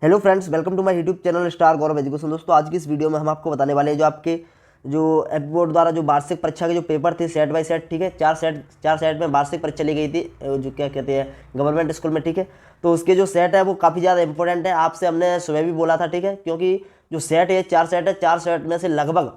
Hello friends, welcome to my YouTube channel star Gaurav education. दोस्तों, आज की इस वीडियो में हम आपको बताने वाले हैं जो आपके एमपी बोर्ड द्वारा जो वार्षिक परीक्षा के जो पेपर थे सेट बाय सेट, ठीक है, चार सेट में वार्षिक परीक्षा ली गई थी, जो क्या कहते हैं गवर्नमेंट स्कूल में, ठीक है। तो उसके जो सेट है वो काफ़ी ज़्यादा इंपॉर्टेंट है। आपसे हमने सुबह भी बोला था, ठीक है, क्योंकि जो सेट है चार सेट में से लगभग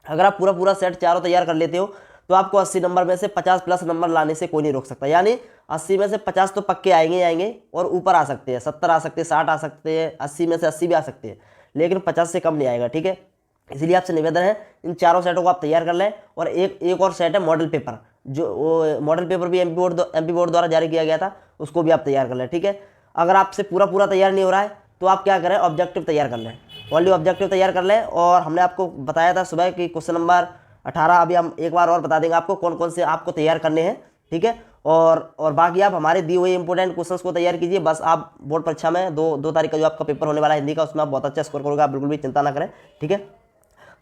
अगर आप पूरा पूरा सेट चारों तैयार कर लेते हो तो आपको 80 नंबर में से 50 प्लस नंबर लाने से कोई नहीं रोक सकता। यानी 80 में से 50 तो पक्के आएंगे ही आएंगे और ऊपर आ सकते हैं, 70 आ सकते हैं, 60 आ सकते हैं, 80 में से 80 भी आ सकते हैं, लेकिन 50 से कम नहीं आएगा, ठीक है। इसलिए आपसे निवेदन है इन चारों सेटों को आप तैयार कर लें। और एक एक और सेट है मॉडल पेपर, जो वो मॉडल पेपर भी एमपी बोर्ड द्वारा जारी किया गया था, उसको भी आप तैयार कर लें, ठीक है। अगर आपसे पूरा पूरा तैयार नहीं हो रहा है तो आप क्या करें, ऑब्जेक्टिव तैयार कर लें, ओनली ऑब्जेक्टिव तैयार कर लें। और हमने आपको बताया था सुबह कि क्वेश्चन नंबर 18 अभी हम एक बार और बता देंगे आपको कौन कौन से आपको तैयार करने हैं, ठीक है। और बाकी आप हमारे दिए हुए इंपॉर्टेंट क्वेश्चंस को तैयार कीजिए। बस आप बोर्ड परीक्षा में दो तारीख का जो आपका पेपर होने वाला है हिंदी का, उसमें आप बहुत अच्छा स्कोर करोगे, आप बिल्कुल भी चिंता ना करें, ठीक है।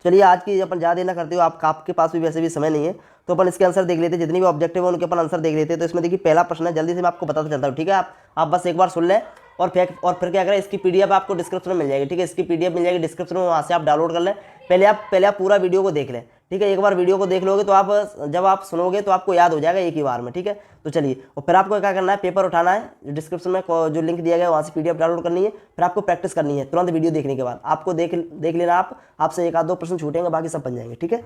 चलिए, आज की अपन ज़्यादा देना करते हो, आपके पास भी वैसे भी समय नहीं है, तो अपन इसके आंसर देख लेते हैं। जितनी भी ऑब्जेक्टिव है उनके अपन आंसर देख लेते हैं। तो इसमें देखिए पहला प्रश्न है, जल्दी से मैं आपको बताता चलता हूँ, ठीक है। आप बस एक बार सुन लें और फिर क्या करें, इसकी पीडीएफ आपको डिस्क्रिप्शन में मिल जाएगी, ठीक है। इसकी पीडीएफ मिल जाएगी डिस्क्रिप्शन में, वहाँ से आप डाउनलोड कर लें। पहले आप पूरा वीडियो को देख लें, ठीक है। एक बार वीडियो को देख लोगे तो आप जब आप सुनोगे तो आपको याद हो जाएगा एक ही बार में, ठीक है। तो चलिए, और फिर आपको क्या करना है, पेपर उठाना है, डिस्क्रिप्शन में जो लिंक दिया गया है वहाँ से पीडीएफ डाउनलोड करनी है। फिर आपको प्रैक्टिस करनी है तुरंत वीडियो देखने के बाद। आपको देख लेना, आपसे एक आध दो प्रश्न छूटेंगे, बाकी सब बन जाएंगे, ठीक है।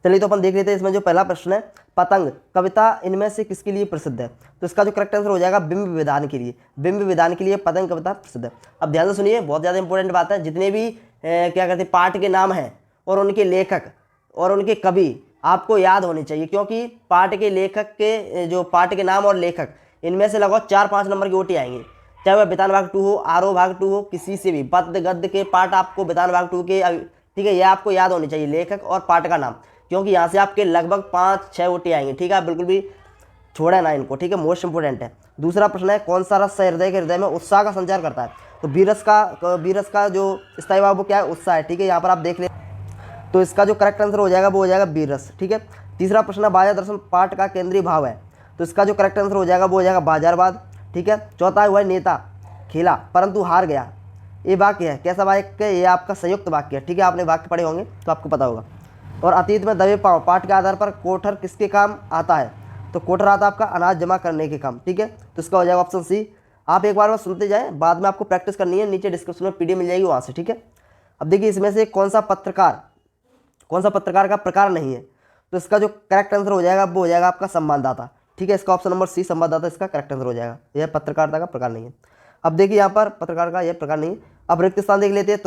चलिए तो अपन देख लेते हैं। इसमें जो पहला प्रश्न है, पतंग कविता इनमें से किसके लिए प्रसिद्ध है? तो इसका जो करेक्ट आंसर हो जाएगा बिंब विधान के लिए। बिंब विधान के लिए पतंग कविता प्रसिद्ध है। अब ध्यान से सुनिए, बहुत ज़्यादा इंपॉर्टेंट बात है। जितने भी क्या कहते हैं पाठ के नाम हैं और उनके लेखक और उनके कवि आपको याद होने चाहिए, क्योंकि पाठ के लेखक के जो पाठ के नाम और लेखक इनमें से लगभग 4-5 नंबर की ओटी आएंगी, चाहे वह वितान भाग 2 हो, आरोह भाग 2 हो, किसी से भी पद्य गद्य के पाठ आपको वितान भाग 2 के, ठीक है, ये आपको याद होनी चाहिए, लेखक और पाठ का नाम, क्योंकि यहाँ से आपके लगभग 5-6 ओटी आएंगे, ठीक है। आप बिल्कुल भी छोड़े ना इनको, ठीक है, मोस्ट इंपोर्टेंट है। दूसरा प्रश्न है, कौन सा रस हृदय के हृदय में उत्साह का संचार करता है? तो बीरस का जो स्थायी भाव वो क्या है? उत्साह है, ठीक है। यहाँ पर आप देख ले, तो इसका जो करेक्ट आंसर हो जाएगा वो हो जाएगा बीरस, ठीक है। तीसरा प्रश्न, बाजार दर्शन पाठ का केंद्रीय भाव है? तो इसका जो करेक्ट आंसर हो जाएगा वो हो जाएगा बाजारवाद, ठीक है। चौथा हुआ नेता खेला परंतु हार गया, ये वाक्य है कैसा वाक्य है? ये आपका संयुक्त वाक्य है, ठीक है। आपने वाक्य पढ़े होंगे तो आपको पता होगा। और अतीत में दबे पाँव पाठ के आधार पर कोठर किसके काम आता है? तो कोठर आता है आपका अनाज जमा करने के काम, ठीक है। तो इसका हो जाएगा ऑप्शन सी। आप एक बार में सुनते जाएं, बाद में आपको प्रैक्टिस करनी है, नीचे डिस्क्रिप्शन में पीडीएफ मिल जाएगी वहाँ से, ठीक है। अब देखिए, इसमें से कौन सा पत्रकार का प्रकार नहीं है? तो इसका जो करेक्ट आंसर हो जाएगा वो हो जाएगा आपका संवाददाता, ठीक है। इसका ऑप्शन नंबर सी संवाददाता इसका करेक्ट आंसर हो जाएगा। यह पत्रकारिता का प्रकार नहीं है। अब देखिए, यहाँ पर पत्रकार का यह प्रकार नहीं है। अब रिक्त स्थान देख लेते हैं।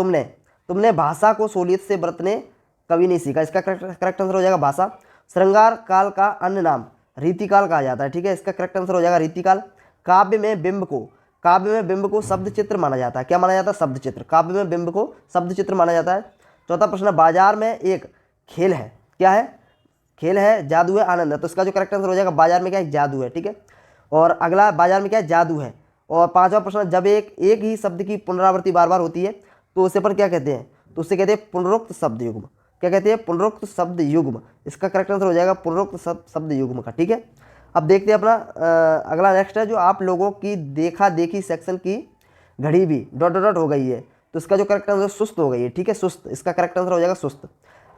तुमने भाषा को सोलियत से बरतने कभी नहीं सीखा, इसका करेक्ट आंसर हो जाएगा भाषा। श्रृंगार काल का अन्य नाम रीतिकाल कहा जाता है, ठीक है। इसका करेक्ट आंसर हो जाएगा रीतिकाल। काव्य में बिंब को शब्द चित्र माना जाता है। क्या माना जाता है? शब्द चित्र। काव्य में बिंब को शब्द चित्र माना जाता है। चौथा प्रश्न, बाजार में एक खेल है, क्या है? खेल है, जादू है, आनंद है। तो इसका जो करेक्ट आंसर हो जाएगा बाजार में क्या है? जादू है, ठीक है। और अगला, बाजार में क्या है? जादू है। और पांचवा प्रश्न, जब एक ही शब्द की पुनरावृत्ति बार बार होती है तो उसे पर क्या कहते हैं? तो उससे कहते हैं पुनरुक्त शब्द युग्म। क्या कहते हैं? पुनरुक्त शब्द युग्म। इसका करेक्ट आंसर हो जाएगा पुनरुक्त शब्द युग्म का, ठीक है। अब देखते हैं अपना अगला नेक्स्ट है, जो आप लोगों की देखा देखी सेक्शन की घड़ी भी डॉट डॉट हो गई है। तो इसका जो करेक्ट आंसर सुस्त हो गई है, ठीक है, सुस्त। इसका करेक्ट आंसर हो जाएगा सुस्त।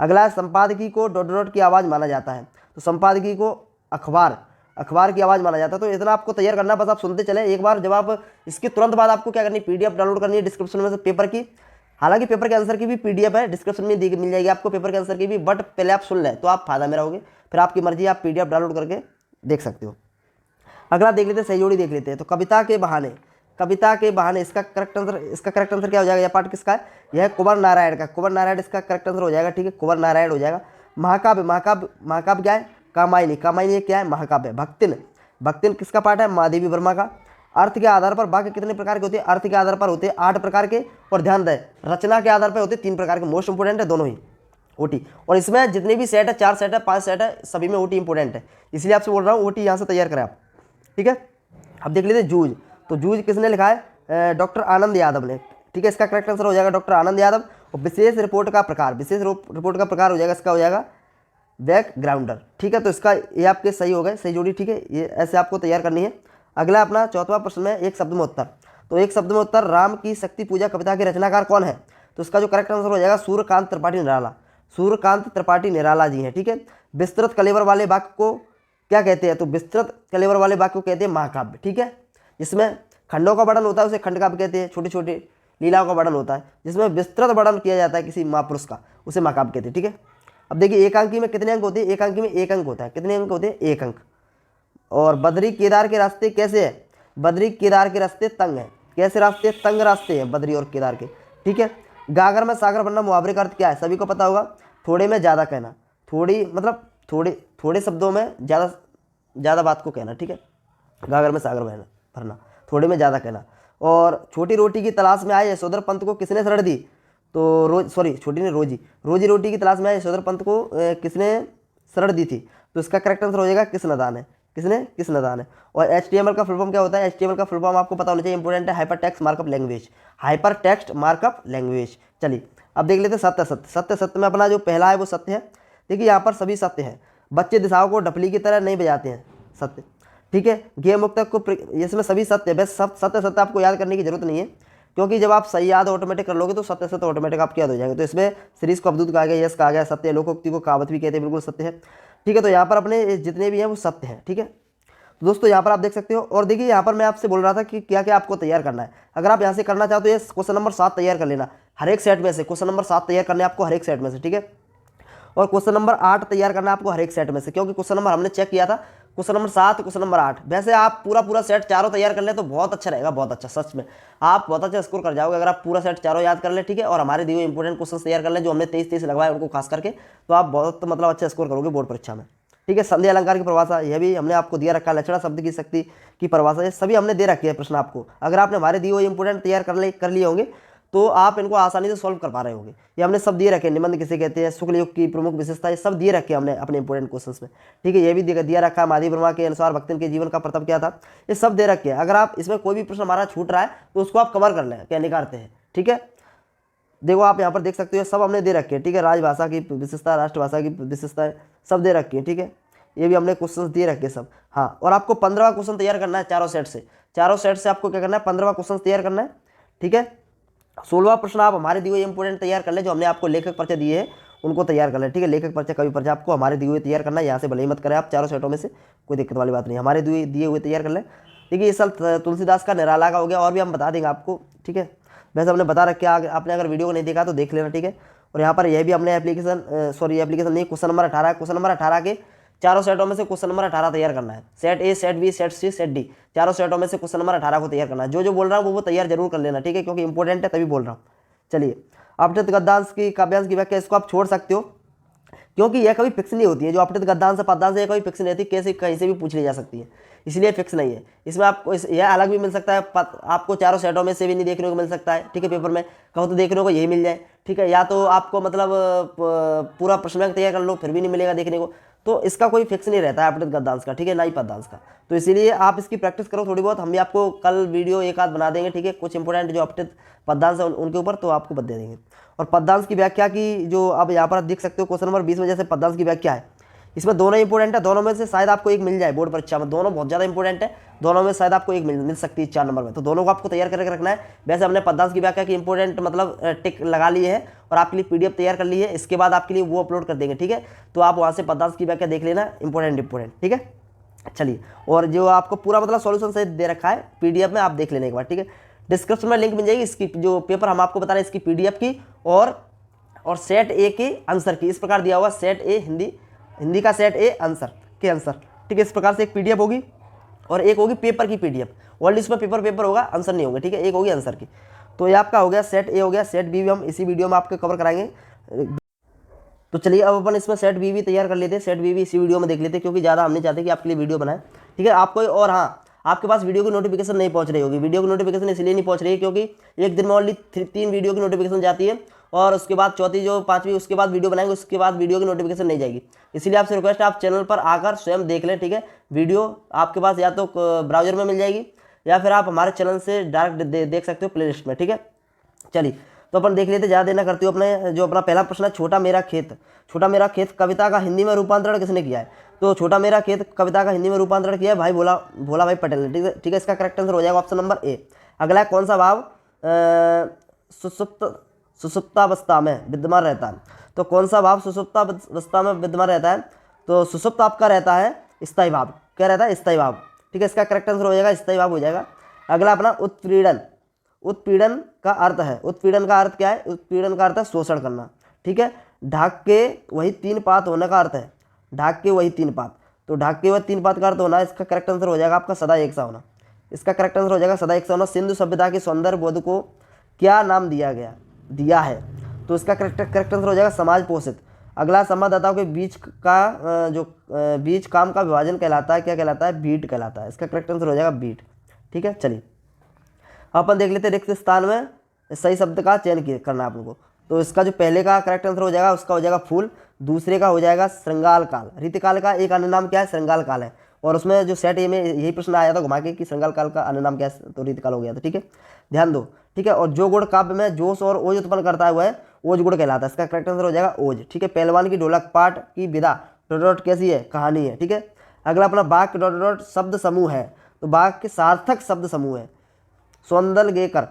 अगला, संपादकी को डॉट डॉट की आवाज़ माना जाता है। तो संपादकी को अखबार की आवाज़ माना जाता है। तो इतना आपको तैयार करना, बस आप सुनते चले। एक बार जब आप इसके तुरंत बाद आपको क्या करनी है, पीडीएफ डाउनलोड करनी है डिस्क्रिप्शन में से पेपर की। हालांकि पेपर के आंसर की भी पीडीएफ है, डिस्क्रिप्शन में मिल जाएगी आपको पेपर के आंसर की भी, बट पहले आप सुन लें तो आप फायदा में रहोगे। फिर आपकी मर्जी, आप पीडीएफ डाउनलोड करके देख सकते हो। अगला देख लेते हैं, सहजोड़ी देख लेते हैं। तो कविता के बहाने इसका करेक्ट आंसर क्या हो जाएगा? यह पाठ किसका है? यह कुंवर नारायण का। कुंवर नारायण इसका करेक्ट आंसर हो जाएगा, ठीक है, कुंवर नारायण हो जाएगा। महाकाव्य क्या है? कामायनी क्या है? महाकाव्य। भक्तिन किसका पाठ है? महादेवी वर्मा का। अर्थ के आधार पर वाक्य कितने प्रकार के होते हैं? अर्थ के आधार पर होते हैं 8 प्रकार के। और ध्यान दें, रचना के आधार पर होते हैं 3 प्रकार के। मोस्ट इंपोर्टेंट है दोनों ही ओटी। और इसमें जितने भी सेट है, 4 सेट है, 5 सेट है, सभी में ओटी इंपोर्टेंट है। इसलिए आपसे बोल रहा हूँ ओटी यहाँ से तैयार करें आप, ठीक है। अब देख लेते हैं जूझ। तो जूझ किसने लिखा है? डॉक्टर आनंद यादव ने, ठीक है। इसका करेक्ट आंसर हो जाएगा डॉक्टर आनंद यादव। और विशेष रिपोर्ट का प्रकार हो जाएगा, इसका हो जाएगा बैकग्राउंडर, ठीक है। तो इसका ये आपके सही हो गए, सही जोड़ी, ठीक है। ये ऐसे आपको तैयार करनी है। अगला अपना चौथा प्रश्न में एक शब्द में उत्तर। तो एक शब्द में उत्तर, राम की शक्ति पूजा कविता के रचनाकार कौन है? तो इसका जो करेक्ट आंसर हो जाएगा सूर्यकांत त्रिपाठी निराला, सूर्यकांत त्रिपाठी निराला जी हैं। ठीक है। विस्तृत कलेवर वाले वाक्य को क्या कहते हैं? तो विस्तृत कलेवर वाले वाक्य को कहते हैं महाकाव्य। ठीक है। जिसमें खंडों का वर्णन होता है उसे खंड काव्य कहते हैं, छोटे छोटे लीलाओं का वर्णन होता है। जिसमें विस्तृत वर्णन किया जाता है किसी महापुरुष का, उसे महाकाव्य कहते हैं। ठीक है। अब देखिए एक अंकी में कितने अंक होते हैं? एक अंकी में एक अंक होता है। कितने अंक होते हैं? एक अंक। और बद्री केदार के रास्ते कैसे है? बद्री केदार के रास्ते तंग है। कैसे रास्ते? तंग रास्ते हैं बद्री और केदार के। ठीक है। गागर में सागर बनना मुहावरे का अर्थ क्या है? सभी को पता होगा, थोड़े में ज़्यादा कहना। थोड़ी मतलब थोड़े थोड़े शब्दों में ज़्यादा बात को कहना। ठीक है। गागर में सागर भरना, थोड़े में ज़्यादा कहना। और छोटी रोटी की तलाश में आए यशोधर पंत को किसने शरण दी? तो छोटी ने रोजी रोटी की तलाश में आए यशोधर पंत को किसने शरण दी थी? तो इसका करेक्ट आंसर हो जाएगा कृष्णदान है। किसने? कृष्णदान है। और HTML का फुल फॉर्म क्या होता है? HTML का फुल फॉर्म आपको पता होना चाहिए, इंपोर्टेंट है, hyper text markup language. Hyper text markup language. चलिए अब देख लेते हैं सत्य सत्य। सत्य सत्य में अपना जो पहला है वो सत्य है। देखिए यहाँ पर सभी सत्य है। बच्चे दिशाओं को ढपली की तरह नहीं बजाते हैं, सत्य। ठीक है। गेय मुक्तक को, इसमें सभी सत्य है। बस सत्य सत्य आपको याद करने की जरूरत नहीं है, क्योंकि जब आप सही याद ऑटोमेटिक कर लोगे तो सत्य सत्य ऑटोमेटिक आपके याद हो जाएंगे। तो इसमें सीरीज को अवधूत कहा गया, यश कहा गया, सत्य लोकोक्ति को कहावत भी कहते हैं, बिल्कुल सत्य है। ठीक है। तो यहाँ पर अपने जितने भी हैं वो सत्य हैं। ठीक है। तो दोस्तों यहाँ पर आप देख सकते हो। और देखिए यहाँ पर मैं आपसे बोल रहा था कि क्या क्या आपको तैयार करना है। अगर आप यहाँ से करना चाहो तो ये क्वेश्चन नंबर 7 तैयार कर लेना, हर एक सेट में से। क्वेश्चन नंबर 7 तैयार करने आपको हर एक सेट में से। ठीक है। और क्वेश्चन नंबर 8 तैयार करना आपको हर एक सेट में से, क्योंकि क्वेश्चन नंबर हमने चेक किया था, क्वेश्चन नंबर 7, क्वेश्चन नंबर 8। वैसे आप पूरा सेट चारों तैयार कर ले तो बहुत अच्छा रहेगा, बहुत अच्छा। सच में आप बहुत अच्छा स्कोर कर जाओगे अगर आप पूरा सेट चारों याद कर ले। ठीक है। और हमारे दिए हुए इंपोर्टेंट क्वेश्चन तैयार कर ले, जो हमने 23 लगवाए उनको खास करके, तो आप बहुत मतलब अच्छा स्कोर करोगे बोर्ड परीक्षा में। ठीक है। संधि अलंकार की परिभाषा यह भी हमने आपको दिया रखा है। लक्षणा शब्द की शक्ति की परिभाषा, ये सभी हमने दे रखी है प्रश्न आपको। अगर आपने हमारे दिए हुए इंपोर्टेंट तैयार कर लिए होंगे तो आप इनको आसानी से सॉल्व कर पा रहे होंगे। ये हमने सब दिए रखे। निबंध किसे कहते हैं, शुक्ल युग की प्रमुख विशेषता, ये सब दिए रखे हमने अपने इंपोर्टेंट क्वेश्चंस में। ठीक है। ये भी दिया रखा है, माधवी वर्मा के अनुसार भक्तन के जीवन का प्रताप क्या था, ये सब दे रखे हैं। अगर आप इसमें कोई भी प्रश्न हमारा छूट रहा है तो उसको आप कवर कर लें, क्या निकालते हैं। ठीक है। देखो आप यहाँ पर देख सकते हो, सब हमने दे रखे हैं। ठीक है। राजभाषा की विशेषता, राष्ट्रभाषा की विशेषता सब दे रखी है। ठीक है। ये भी हमने क्वेश्चन दिए रखे सब। हाँ। और आपको 15वां क्वेश्चन तैयार करना है चारों सेट से। चारों सेट से आपको क्या करना है? 15वां क्वेश्चन तैयार करना है। ठीक है। 16वां प्रश्न आप हमारे दिए हुए इंपोर्टेंट तैयार कर ले, जो हमने आपको लेखक परिचय दिए हैं उनको तैयार कर ले। ठीक है। लेखक परिचय, कवि परिचय आपको हमारे दिए हुए तैयार करना है। यहाँ से भले ही मत करें आप, चारों सेटों में से कोई दिक्कत वाली बात नहीं, हमारे दिए हुए तैयार कर ले। देखिए ये साल तुलसीदास का निराला का हो गया, और भी हम बता देंगे आपको। ठीक है। वैसे हमने बता रखा है, आपने अगर वीडियो को नहीं देखा तो देख लेना। ठीक है। और यहाँ पर यह भी हमने एप्लीकेशन नहीं, क्वेश्चन नंबर 18, क्वेश्चन नंबर 18 के चारों सेटों में से क्वेश्चन नंबर 18 तैयार करना है। Set A, set B, set C, set D, चारों सेटों में से क्वेश्चन नंबर 18 को तैयार करना है। जो बोल रहा हूँ वो तैयार जरूर कर लेना। ठीक है। क्योंकि इंपॉर्टेंट है तभी बोल रहा हूँ। चलिए अपठित गद्यांश की, काव्यांश की व्याख्या, इसको आप छोड़ सकते हो, क्योंकि यह कभी फिक्स नहीं होती है। जो अपठित गद्यांश से पद्यांश है कभी फिक्स नहीं होती, कैसे कहीं से भी पूछ ली जा सकती है, इसलिए फिक्स नहीं है। इसमें आपको यह अलग भी मिल सकता है, आपको चारों सेटों में से भी नहीं देखने को मिल सकता है। ठीक है। पेपर में कहो तो देखने को यही मिल जाए। ठीक है। या तो आपको मतलब पूरा प्रश्न बैंक तैयार कर लो फिर भी नहीं मिलेगा देखने को। तो इसका कोई फिक्स नहीं रहता है अपठित गद्यांश का। ठीक है। ना ही पद्यांश का। तो इसीलिए आप इसकी प्रैक्टिस करो थोड़ी बहुत। हम भी आपको कल वीडियो एक आध बना देंगे। ठीक है। कुछ इंपोर्टेंट जो अपठित पद्यांश है उनके ऊपर तो आपको बता देंगे। और पद्यांश की व्याख्या की जो अब यहाँ पर आप देख सकते हो क्वेश्चन नंबर 20 में जैसे पद्यांश की व्याख्या है, इसमें दोनों इंपोर्टेंट है। दोनों में से शायद आपको एक मिल जाए बोर्ड परीक्षा में, दोनों बहुत ज़्यादा इंपोर्टेंट है। दोनों में शायद आपको एक मिल सकती है 4 नंबर में, तो दोनों को आपको तैयार करके रखना है। वैसे हमने पद्यांश की व्याख्या की इंपोर्टेंट मतलब टिक लगा लिए है और आपके लिए PDF तैयार कर ली है। इसके बाद आपके लिए वो अपलोड कर देंगे। ठीक है। तो आप वहाँ से पद्यांश की व्याख्या देख लेना, इंपोर्टेंट। ठीक है। चलिए, और जो आपको पूरा मतलब सॉल्यूशन सहित दे रखा है PDF में, आप देख लेने के बाद। ठीक है। डिस्क्रिप्शन में लिंक मिल जाएगी इसकी, जो पेपर हम आपको बता रहे हैं इसकी PDF की और सेट ए के आंसर की। इस प्रकार दिया हुआ सेट ए हिंदी का सेट ए आंसर के आंसर। ठीक है। इस प्रकार से एक PDF होगी और एक होगी पेपर की PDF। ऑलरेडी इसमें पेपर होगा, आंसर नहीं होगा। ठीक है। एक होगी आंसर की। तो ये आपका हो गया सेट ए हो गया। सेट बी भी हम इसी वीडियो में आपको कवर कराएंगे। तो चलिए अब अपन इसमें सेट बी भी तैयार कर लेते हैं। सेट बी भी इसी वीडियो में देख लेते हैं, क्योंकि ज़्यादा हम नहीं चाहते कि आपके लिए वीडियो बनाए। ठीक है। आपको और हाँ, आपके पास वीडियो की नोटिफिकेशन नहीं पहुंच रही होगी। वीडियो की नोटिफिकेशन इसलिए नहीं पहुंच रही है क्योंकि एक दिन में ओनली 3 वीडियो की नोटिफिकेशन जाती है, और उसके बाद चौथी जो 5वीं उसके बाद वीडियो बनाएंगे, उसके बाद वीडियो की नोटिफिकेशन नहीं जाएगी। इसलिए आपसे रिक्वेस्ट है आप चैनल पर आकर स्वयं देख लें। ठीक है। वीडियो आपके पास या तो ब्राउजर में मिल जाएगी या फिर आप हमारे चैनल से डायरेक्ट देख सकते हो प्लेलिस्ट में। ठीक है। चलिए तो अपन देख लेते, ज़्यादा देना करते हो अपने जो अपना पहला प्रश्न है, छोटा मेरा खेत। छोटा मेरा खेत कविता का हिंदी में रूपांतरण किसने किया है? तो छोटा मेरा खेत कविता का हिंदी में रूपांतरण किया है भाई भोला भोला भाई पटेल ने। ठीक है, ठीक है, इसका करेक्ट आंसर हो जाएगा ऑप्शन नंबर ए। अगला है, कौन सा भाव सुसुप्त सुसुप्तावस्था में विद्यमान रहता है? तो कौन सा भाव सुसुप्तावस्था में विद्यमान रहता है? तो सुसुप्त आपका रहता है स्थायी भाव। क्या रहता है? स्थायी भाव। ठीक है, इसका करेक्ट आंसर हो जाएगा स्थायी भाव हो जाएगा। अगला अपना उत्पीड़न। उत्पीड़न का अर्थ है, उत्पीड़न का अर्थ क्या है? उत्पीड़न का अर्थ है शोषण करना। ठीक है, ढाक के वही तीन पात होने का अर्थ है, ढाक के वही तीन पात। तो ढाक के वही तीन पात का अर्थ होना, इसका करेक्ट आंसर हो जाएगा आपका सदा एक सा होना। इसका करेक्ट आंसर हो जाएगा सदा एक सा होना। सिंधु सभ्यता के सौंदर्य बोध को क्या नाम दिया है? तो इसका करेक्ट आंसर हो जाएगा समाज पोषित। अगला, संवाददाताओं के बीच का जो बीच काम का विभाजन कहलाता है, क्या कहलाता है? बीट कहलाता है। इसका करेक्ट आंसर हो जाएगा बीट। ठीक है, चलिए अपन देख लेते हैं रिक्त स्थान में सही शब्द का चयन करना है आप लोगों को। तो इसका जो पहले का करेक्ट आंसर हो जाएगा उसका हो जाएगा फूल, दूसरे का हो जाएगा श्रृंगाल काल। ऋतुकाल का एक अन्य नाम क्या है? श्रृंगाल काल है। और उसमें जो सेट ए में यही प्रश्न आया था घुमा के कि श्रृंगाल काल का अन्य नाम क्या है? तो ऋतुकाल हो गया था। ठीक है, ध्यान दो। ठीक है, और जो गुण काव्य में जोश और ओज उत्पन्न करता है वह है ओज गुण कहलाता है। इसका करेक्ट आंसर हो जाएगा ओज। ठीक है, पहलवान की ढोलक पाठ की विदा डॉट डॉट कैसी है? कहानी है। ठीक है, अगला अपना वाक्य डॉट डॉट शब्द समूह है। तो वाक्य सार्थक शब्द समूह है। सौंदलगेकर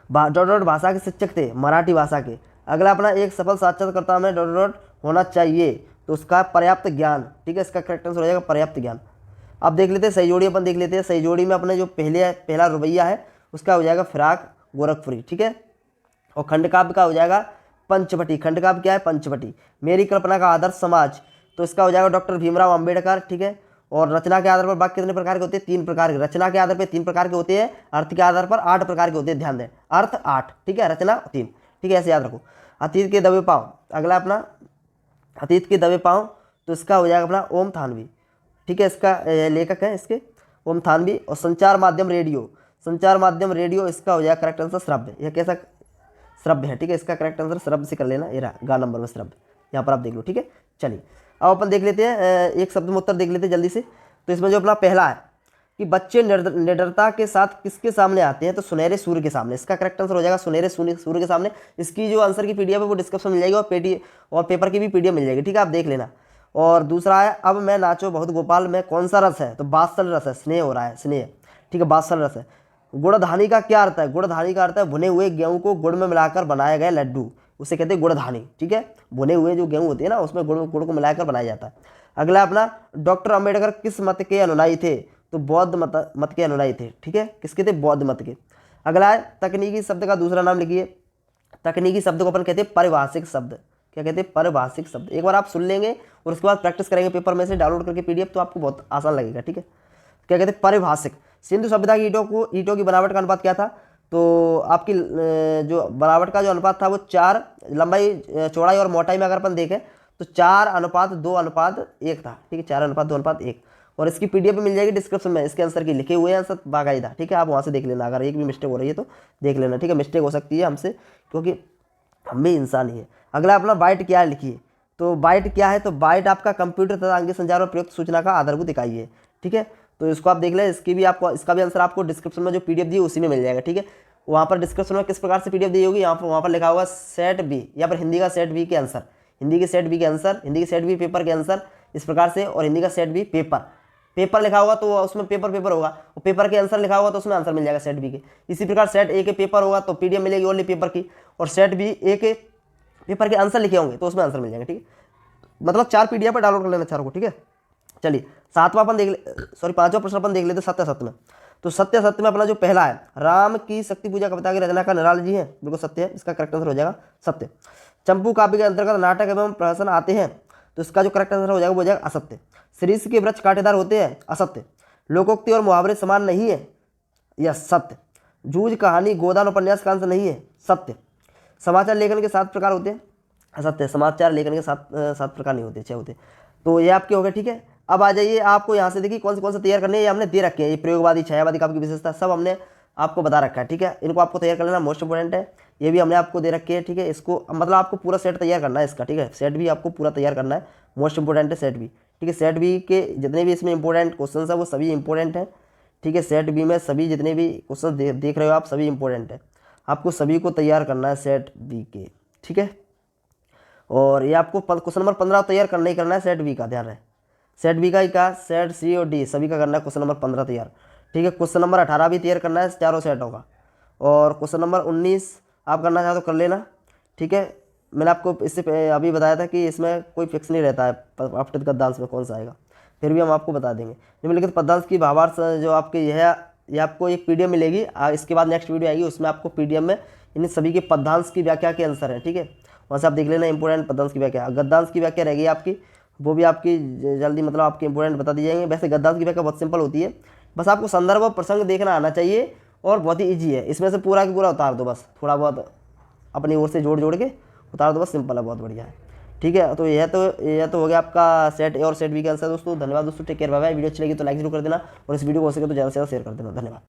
डॉट डॉट भाषा के शिक्षक थे, मराठी भाषा के। अगला अपना, एक सफल साक्षात्कारकर्ता में डॉट डॉट होना चाहिए, तो उसका पर्याप्त ज्ञान। ठीक है, इसका करेक्ट आंसर हो जाएगा पर्याप्त ज्ञान। अब देख लेते हैं सही जोड़ी, अपन देख लेते हैं सही जोड़ी में अपने जो पहला रुपया है उसका हो जाएगा फिराक गोरखपुरी। ठीक है, और खंड काव्य का हो जाएगा पंचवटी। खंड काव्य क्या है? पंचवटी। मेरी कल्पना का आदर्श समाज, तो इसका हो जाएगा डॉक्टर भीमराव अंबेडकर। ठीक है, और रचना के आधार पर वाक्य कितने प्रकार के होते हैं? 3 प्रकार के। रचना के आधार पर 3 प्रकार के होते हैं, अर्थ के आधार पर 8 प्रकार के होते हैं। ध्यान दें, अर्थ 8, ठीक है, रचना 3। ठीक है, ऐसे याद रखो। अतीत के दबे पाँव, अगला अपना अतीत के दबे पाँव, तो इसका हो जाएगा अपना ओम थानवी। ठीक है, इसका लेखक है इसके ओम थानवी। और संचार माध्यम रेडियो, संचार माध्यम रेडियो, इसका हो जाएगा करेक्ट आंसर श्रव्य। यह कैसा श्रव्य है? ठीक है, इसका करेक्ट आंसर श्रव्य से कर लेना। ये रहा गा नंबर में श्रव्य, यहाँ पर आप देख लो। ठीक है, चलिए अब अपन देख लेते हैं एक शब्द में उत्तर देख लेते हैं जल्दी से। तो इसमें जो अपना पहला है कि बच्चे निडरता के साथ किसके सामने आते हैं? तो सुनहरे सूर्य के सामने। इसका करेक्ट आंसर हो जाएगा सुनहरे सूर्य के सामने। इसकी जो आंसर की पीडीएफ है वो डिस्क्रिप्शन मिल जाएगी, और पेपर की भी पीडीएफ मिल जाएगी। ठीक है, आप देख लेना। और दूसरा है, अब मैं नाचो बहुत गोपाल में कौन सा रस है? तो बात्सल रस है, स्नेह हो रहा है, स्नेह। ठीक है, बात्सल रस है। गुड़धानी का क्या अर्थ है? गुड़धानी का अर्थ है भुने हुए गेहूं को गुड़ में मिलाकर बनाए गए लड्डू, उसे कहते हैं गुड़धानी। ठीक है, भुने हुए जो गेहूं होते हैं ना उसमें गुड़ को मिलाकर बनाया जाता है। अगला अपना, डॉक्टर अंबेडकर किस मत के अनुयायी थे? तो बौद्ध मत के अनुयायी थे। ठीक है, किसके थे? बौद्ध मत के। अगला है, तकनीकी शब्द का दूसरा नाम लिखिए। तकनीकी शब्द को अपन कहते हैं परिभाषिक शब्द। क्या कहते हैं? परिभाषिक शब्द। एक बार आप सुन लेंगे और उसके बाद प्रैक्टिस करेंगे पेपर में से डाउनलोड करके पीडीएफ, तो आपको बहुत आसान लगेगा। ठीक है, क्या कहते हैं? परिभाषिक। सिंधु सभ्यता की ईंटों की बनावट का अनुपात क्या था? तो आपकी जो बनावट का जो अनुपात था वो 4, लंबाई चौड़ाई और मोटाई में अगर अपन देखें तो 4:2:1 था। ठीक है, 4:2:1। और इसकी पीडीएफ मिल जाएगी डिस्क्रिप्शन में, इसके आंसर की लिखे हुए हैं आंसर बाकायदा। ठीक है, आप वहाँ से देख लेना, अगर एक भी मिस्टेक हो रही है तो देख लेना। ठीक है, मिस्टेक हो सकती है हमसे, क्योंकि हम भी इंसान ही है। अगला अपना, बाइट क्या है लिखिए। तो बाइट क्या है? तो बाइट आपका कंप्यूटर तथा अंकीय संचार और प्रयुक्त सूचना का आधारभूत इकाई है। ठीक है, तो इसको आप देख लें, इसका भी आंसर आपको डिस्क्रिप्शन में जो पीडीएफ दी उसी में मिल जाएगा। ठीक है, वहाँ पर डिस्क्रिप्शन में किस प्रकार से पीडीएफ दी होगी, वहाँ पर लिखा होगा सेट बी, या पर हिंदी का सेट बी के आंसर, हिंदी के सेट बी के आंसर, हिंदी के सेट बी पेपर के आंसर इस प्रकार से, और हिंदी का सेट बी पेपर लिखा होगा तो उसमें पेपर होगा, और पेपर के आंसर लिखा होगा तो उसमें आंसर मिल जाएगा सेट बी के। इसी प्रकार सेट ए के पेपर होगा तो पीडीएफ मिलेगी ओनली पेपर की, और सेट बी ए के पेपर के आंसर लिखे होंगे तो उसमें आंसर मिल जाएगा। ठीक है, मतलब 4 पीडीएफ पर डाउनलोड कर लेना चारों को। ठीक है, चलिए पांचवा प्रश्न अपन देख लेते सत्य सत्य में। तो सत्य सत्य में अपना जो पहला है, राम की शक्ति पूजा कविता की रचना का निराल जी है, बिल्कुल सत्य है, इसका करेक्ट आंसर हो जाएगा सत्य। चंपू काव्य के अंतर्गत नाटक एवं प्रहसन आते हैं, तो इसका जो करेक्ट आंसर हो जाएगा वो जाएगा असत्य। शीर्ष के वृक्ष कांटेदार होते हैं, असत्य। लोकोक्ति और मुहावरे समान नहीं है, यह सत्य। जूझ कहानी गोदान उपन्यास का अंश नहीं है, सत्य। समाचार लेखन के 7 प्रकार होते हैं, असत्य। समाचार लेखन के 7 प्रकार नहीं होते, 6 होते। तो ये आपके हो गए। ठीक है, अब आ जाइए, आपको यहाँ से देखिए कौन से तैयार करने हैं, ये हमने दे रखे हैं। ये प्रयोगवादी, छायावादी काव्य की विशेषता सब हमने आपको बता रखा है। ठीक है, इनको आपको तैयार कर लेना, मोस्ट इंपोर्टेंट है। ये भी हमने आपको दे रखे है। ठीक है, इसको मतलब आपको पूरा सेट तैयार करना है इसका। ठीक है, सेट भी आपको पूरा तैयार करना है, मोस्ट इंपोर्टेंट है सेट भी। ठीक है, सेट बी के जितने भी इसमें इंपॉर्टेंट क्वेश्चन है वो सभी इंपॉर्टेंट हैं। ठीक है, सेट बी में सभी जितने भी क्वेश्चन देख रहे हो आप सभी इंपॉर्टेंट है। आपको सभी को तैयार करना है सेट बी के, ठीक है। और ये आपको क्वेश्चन नंबर 15 तैयार करना ही करना है सेट बी का, ध्यान रहे। सेट बी का ही कहा, सेट सी और डी सभी का करना है क्वेश्चन नंबर 15 तैयार, ठीक है। क्वेश्चन नंबर 18 भी तैयार करना है चारों सेटों का। और क्वेश्चन नंबर 19 आप करना चाहो तो कर लेना, ठीक है। मैंने आपको इससे अभी बताया था कि इसमें कोई फिक्स नहीं रहता है अपठित गद्यांश में कौन सा आएगा, फिर भी हम आपको बता देंगे। निम्नलिखित पद्यांश की भावार्थ जो आपके ये आपको एक पीडीएफ मिलेगी, इसके बाद नेक्स्ट वीडियो आएगी, उसमें आपको पीडीएफ में इन सभी के पद्यांश की व्याख्या के आंसर है, ठीक है। वहाँ से आप देख लेना इंपोर्टेंट पद्यांश की व्याख्या। गद्यांश की व्याख्या रहेगी आपकी, वो भी आपकी जल्दी मतलब आपके इंपोर्टेंट बता दी जाएंगे। वैसे गद्यांश की व्याख्या बहुत सिंपल होती है, बस आपको संदर्भ और प्रसंग देखना आना चाहिए और बहुत ही ईजी है। इसमें से पूरा की पूरा उतार दो, बस थोड़ा बहुत अपनी ओर से जोड़ के उतार दो, बस सिंपल है, बहुत बढ़िया है, ठीक है। तो यह तो हो गया आपका सेट ए और सेट बी का आंसर दोस्तों। धन्यवाद दोस्तों, take care, bye bye. Video अच्छी लगी तो लाइक जरूर कर देना और इस वीडियो को हो सके तो ज़्यादा से ज़्यादा शेयर कर देना। धन्यवाद।